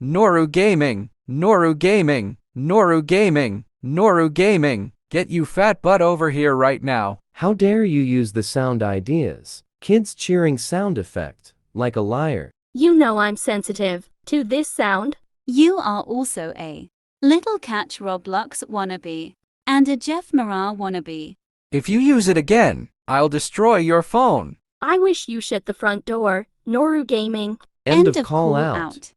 norugaming, norugaming, norugaming, norugaming. Get you fat butt over here right now. How dare you use the sound ideas? Kids cheering sound effect, like a liar. You know I'm sensitive to this sound. You are also a Little Catch Roblox wannabe and a Jeff Marar wannabe. If you use it again, I'll destroy your phone. I wish you shut the front door, norugaming. End of call out.